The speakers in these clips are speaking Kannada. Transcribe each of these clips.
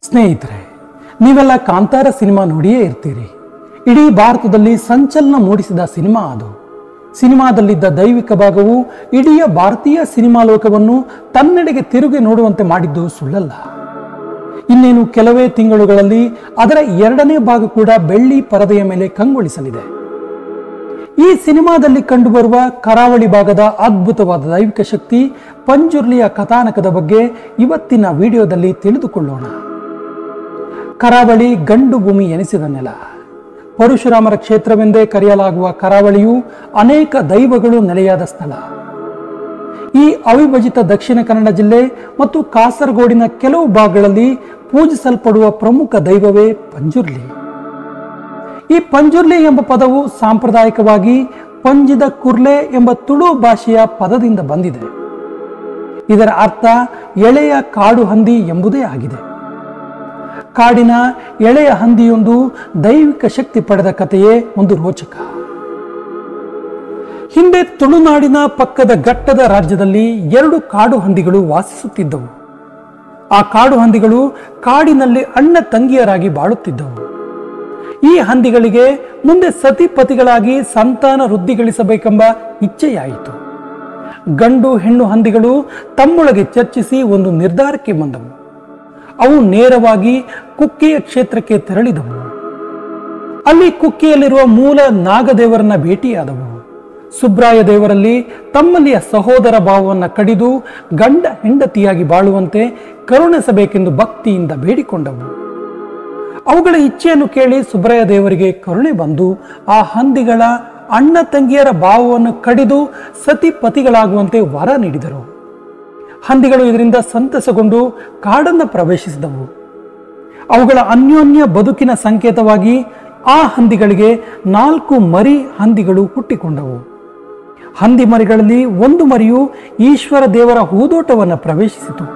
ಸ್ನೇಹಿತರೆ, ನೀವೆಲ್ಲ ಕಾಂತಾರ ಸಿನಿಮಾ ನೋಡಿಯೇ ಇರ್ತೀರಿ. ಇಡೀ ಭಾರತದಲ್ಲಿ ಸಂಚಲನ ಮೂಡಿಸಿದ ಸಿನಿಮಾ ಅದು. ಸಿನಿಮಾದಲ್ಲಿದ್ದ ದೈವಿಕ ಭಾಗವು ಇಡೀ ಭಾರತೀಯ ಸಿನಿಮಾ ಲೋಕವನ್ನು ತನ್ನೆಡೆಗೆ ತಿರುಗಿ ನೋಡುವಂತೆ ಮಾಡಿದ್ದು ಸುಳ್ಳಲ್ಲ. ಇನ್ನೇನು ಕೆಲವೇ ತಿಂಗಳುಗಳಲ್ಲಿ ಅದರ 2ನೇ ಭಾಗ ಕೂಡ ಬೆಳ್ಳಿ ಪರದೆಯ ಮೇಲೆ ಕಂಗೊಳಿಸಲಿದೆ. ಈ ಸಿನಿಮಾದಲ್ಲಿ ಕಂಡುಬರುವ ಕರಾವಳಿ ಭಾಗದ ಅದ್ಭುತವಾದ ದೈವಿಕ ಶಕ್ತಿ ಪಂಜುರ್ಲಿಯ ಕಥಾನಕದ ಬಗ್ಗೆ ಇವತ್ತಿನ ವಿಡಿಯೋದಲ್ಲಿ ತಿಳಿದುಕೊಳ್ಳೋಣ. ಕರಾವಳಿ ಗಂಡು ಭೂಮಿ ಎನಿಸಿದ ನೆಲ. ಪರಶುರಾಮರ ಕ್ಷೇತ್ರವೆಂದೇ ಕರೆಯಲಾಗುವ ಕರಾವಳಿಯು ಅನೇಕ ದೈವಗಳು ನೆಲೆಯಾದ ಸ್ಥಳ. ಈ ಅವಿಭಜಿತ ದಕ್ಷಿಣ ಕನ್ನಡ ಜಿಲ್ಲೆ ಮತ್ತು ಕಾಸರಗೋಡಿನ ಕೆಲವು ಭಾಗಗಳಲ್ಲಿ ಪೂಜಿಸಲ್ಪಡುವ ಪ್ರಮುಖ ದೈವವೇ ಪಂಜುರ್ಲಿ. ಈ ಪಂಜುರ್ಲಿ ಎಂಬ ಪದವು ಸಾಂಪ್ರದಾಯಿಕವಾಗಿ ಪಂಜಿದ ಕುರ್ಲೆ ಎಂಬ ತುಳು ಭಾಷೆಯ ಪದದಿಂದ ಬಂದಿದೆ. ಇದರ ಅರ್ಥ ಎಳೆಯ ಕಾಡು ಹಂದಿ ಎಂಬುದೇ ಆಗಿದೆ. ಕಾಡಿನ ಎಳೆಯ ಹಂದಿಯೊಂದು ದೈವಿಕ ಶಕ್ತಿ ಪಡೆದ ಕಥೆಯೇ ಒಂದು ರೋಚಕ. ಹಿಂದೆ ತುಳುನಾಡಿನ ಪಕ್ಕದ ಘಟ್ಟದ ರಾಜ್ಯದಲ್ಲಿ 2 ಕಾಡು ಹಂದಿಗಳು ವಾಸಿಸುತ್ತಿದ್ದವು. ಆ ಕಾಡು ಹಂದಿಗಳು ಕಾಡಿನಲ್ಲಿ ಅಣ್ಣ ತಂಗಿಯರಾಗಿ ಬಾಳುತ್ತಿದ್ದವು. ಈ ಹಂದಿಗಳಿಗೆ ಮುಂದೆ ಸತಿಪತಿಗಳಾಗಿ ಸಂತಾನ ವೃದ್ಧಿಗಳಿಸಬೇಕೆಂಬ ಇಚ್ಛೆಯಾಯಿತು. ಗಂಡು ಹೆಣ್ಣು ಹಂದಿಗಳು ತಮ್ಮೊಳಗೆ ಚರ್ಚಿಸಿ ಒಂದು ನಿರ್ಧಾರಕ್ಕೆ ಬಂದವು. ಅವು ನೇರವಾಗಿ ಕುಕ್ಕೆಯ ಕ್ಷೇತ್ರಕ್ಕೆ ತೆರಳಿದವು. ಅಲ್ಲಿ ಕುಕ್ಕೆಯಲ್ಲಿರುವ ಮೂಲ ನಾಗದೇವರನ್ನ ಭೇಟಿಯಾದವು. ಸುಬ್ರಾಯ ದೇವರಲ್ಲಿ ತಮ್ಮಲ್ಲಿಯ ಸಹೋದರ ಭಾವವನ್ನು ಕಡಿದು ಗಂಡ ಹೆಂಡತಿಯಾಗಿ ಬಾಳುವಂತೆ ಕರುಣಿಸಬೇಕೆಂದು ಭಕ್ತಿಯಿಂದ ಬೇಡಿಕೊಂಡವು. ಅವುಗಳ ಇಚ್ಛೆಯನ್ನು ಕೇಳಿ ಸುಬ್ರಾಯ ದೇವರಿಗೆ ಕರುಣೆ ಬಂದು ಆ ಹಂದಿಗಳ ಅಣ್ಣ ತಂಗಿಯರ ಭಾವವನ್ನು ಕಡಿದು ಸತಿಪತಿಗಳಾಗುವಂತೆ ವರ ನೀಡಿದರು. ಹಂದಿಗಳು ಇದರಿಂದ ಸಂತಸಗೊಂಡು ಕಾಡನ್ನು ಪ್ರವೇಶಿಸಿದವು. ಅವುಗಳ ಅನ್ಯೋನ್ಯ ಬದುಕಿನ ಸಂಕೇತವಾಗಿ ಆ ಹಂದಿಗಳಿಗೆ 4 ಮರಿ ಹಂದಿಗಳು ಹುಟ್ಟಿಕೊಂಡವು. ಹಂದಿ ಮರಿಗಳಲ್ಲಿ ಒಂದು ಮರಿಯು ಈಶ್ವರ ದೇವರ ಹೂದೋಟವನ್ನು ಪ್ರವೇಶಿಸಿತು.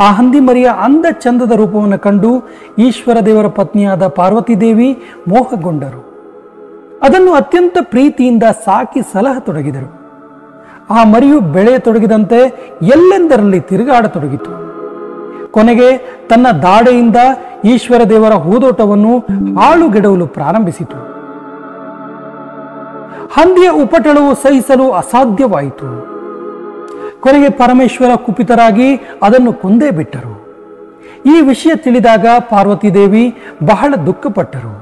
ಆ ಹಂದಿ ಮರಿಯ ಅಂದ ಚಂದದ ರೂಪವನ್ನು ಕಂಡು ಈಶ್ವರ ದೇವರ ಪತ್ನಿಯಾದ ಪಾರ್ವತಿ ದೇವಿ ಮೋಹಗೊಂಡರು. ಅದನ್ನು ಅತ್ಯಂತ ಪ್ರೀತಿಯಿಂದ ಸಾಕಿ ಸಲಹತೊಡಗಿದರು. ಆ ಮರಿಯು ಬೆಳೆಯತೊಡಗಿದಂತೆ ಎಲ್ಲೆಂದರಲ್ಲಿ ತಿರುಗಾಡತೊಡಗಿತು. ಕೊನೆಗೆ ತನ್ನ ದಾಡೆಯಿಂದ ಈಶ್ವರ ದೇವರ ಹೂದೋಟವನ್ನು ಹಾಳುಗೆಡವಲು ಪ್ರಾರಂಭಿಸಿತು. ಹಂದಿಯ ಉಪಟಳವು ಸಹಿಸಲು ಅಸಾಧ್ಯವಾಯಿತು. ಕೊನೆಗೆ ಪರಮೇಶ್ವರ ಕುಪಿತರಾಗಿ ಅದನ್ನು ಕೊಂದೇ ಬಿಟ್ಟರು. ಈ ವಿಷಯ ತಿಳಿದಾಗ ಪಾರ್ವತಿ ದೇವಿ ಬಹಳ ದುಃಖಪಟ್ಟರು.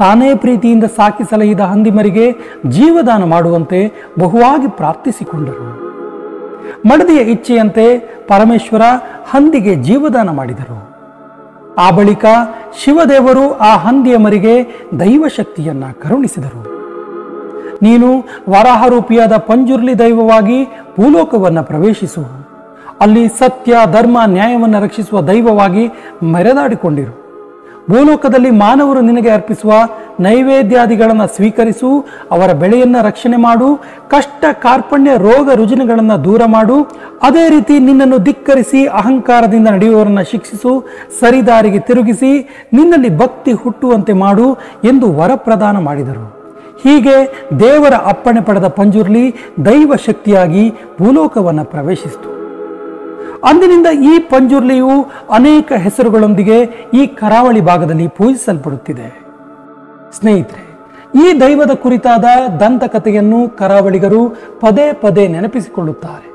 ತಾನೇ ಪ್ರೀತಿಯಿಂದ ಸಾಕಿ ಸಲಹಿದ ಹಂದಿಮರಿಗೆ ಜೀವದಾನ ಮಾಡುವಂತೆ ಬಹುವಾಗಿ ಪ್ರಾರ್ಥಿಸಿಕೊಂಡರು. ಮಡದಿಯ ಇಚ್ಛೆಯಂತೆ ಪರಮೇಶ್ವರ ಹಂದಿಗೆ ಜೀವದಾನ ಮಾಡಿದರು. ಆ ಬಳಿಕ ಶಿವದೇವರು ಆ ಹಂದಿಯ ಮರಿಗೆ ದೈವಶಕ್ತಿಯನ್ನ ಕರುಣಿಸಿದರು. ನೀನು ವರಾಹರೂಪಿಯಾದ ಪಂಜುರ್ಲಿ ದೈವವಾಗಿ ಭೂಲೋಕವನ್ನು ಪ್ರವೇಶಿಸು. ಅಲ್ಲಿ ಸತ್ಯ ಧರ್ಮ ನ್ಯಾಯವನ್ನು ರಕ್ಷಿಸುವ ದೈವವಾಗಿ ಮೆರೆದಾಡಿಕೊಂಡಿರು. ಭೂಲೋಕದಲ್ಲಿ ಮಾನವರು ನಿನಗೆ ಅರ್ಪಿಸುವ ನೈವೇದ್ಯಾದಿಗಳನ್ನು ಸ್ವೀಕರಿಸು. ಅವರ ಬೆಳೆಯನ್ನು ರಕ್ಷಣೆ ಮಾಡು. ಕಷ್ಟ ಕಾರ್ಪಣ್ಯ ರೋಗ ರುಜಿನಗಳನ್ನು ದೂರ ಮಾಡು. ಅದೇ ರೀತಿ ನಿನ್ನನ್ನು ಧಿಕ್ಕರಿಸಿ ಅಹಂಕಾರದಿಂದ ನಡೆಯುವವರನ್ನು ಶಿಕ್ಷಿಸು. ಸರಿದಾರಿಗೆ ತಿರುಗಿಸಿ ನಿನ್ನಲ್ಲಿ ಭಕ್ತಿ ಹುಟ್ಟುವಂತೆ ಮಾಡು ಎಂದು ವರಪ್ರದಾನ ಮಾಡಿದರು. ಹೀಗೆ ದೇವರ ಅಪ್ಪಣೆ ಪಡೆದ ಪಂಜುರ್ಲಿ ದೈವ ಶಕ್ತಿಯಾಗಿ ಭೂಲೋಕವನ್ನು ಪ್ರವೇಶಿಸಿತು. ಅಂದಿನಿಂದ ಈ ಪಂಜುರ್ಲಿಯು ಅನೇಕ ಹೆಸರುಗಳೊಂದಿಗೆ ಈ ಕರಾವಳಿ ಭಾಗದಲ್ಲಿ ಪೂಜಿಸಲ್ಪಡುತ್ತಿದೆ. ಸ್ನೇಹಿತರೆ, ಈ ದೈವದ ಕುರಿತಾದ ದಂತಕಥೆಯನ್ನು ಕರಾವಳಿಗರು ಪದೇ ಪದೇ ನೆನಪಿಸಿಕೊಳ್ಳುತ್ತಾರೆ.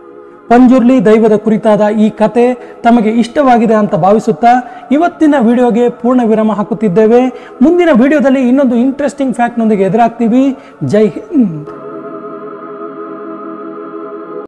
ಪಂಜುರ್ಲಿ ದೈವದ ಕುರಿತಾದ ಈ ಕತೆ ತಮಗೆ ಇಷ್ಟವಾಗಿದೆ ಅಂತ ಭಾವಿಸುತ್ತಾ ಇವತ್ತಿನ ವಿಡಿಯೋಗೆ ಪೂರ್ಣ ವಿರಾಮ ಹಾಕುತ್ತಿದ್ದೇವೆ. ಮುಂದಿನ ವಿಡಿಯೋದಲ್ಲಿ ಇನ್ನೊಂದು ಇಂಟ್ರೆಸ್ಟಿಂಗ್ ಫ್ಯಾಕ್ಟ್ನೊಂದಿಗೆ ಎದುರಾಗ್ತೀವಿ. ಜೈ ಹಿಂದ್.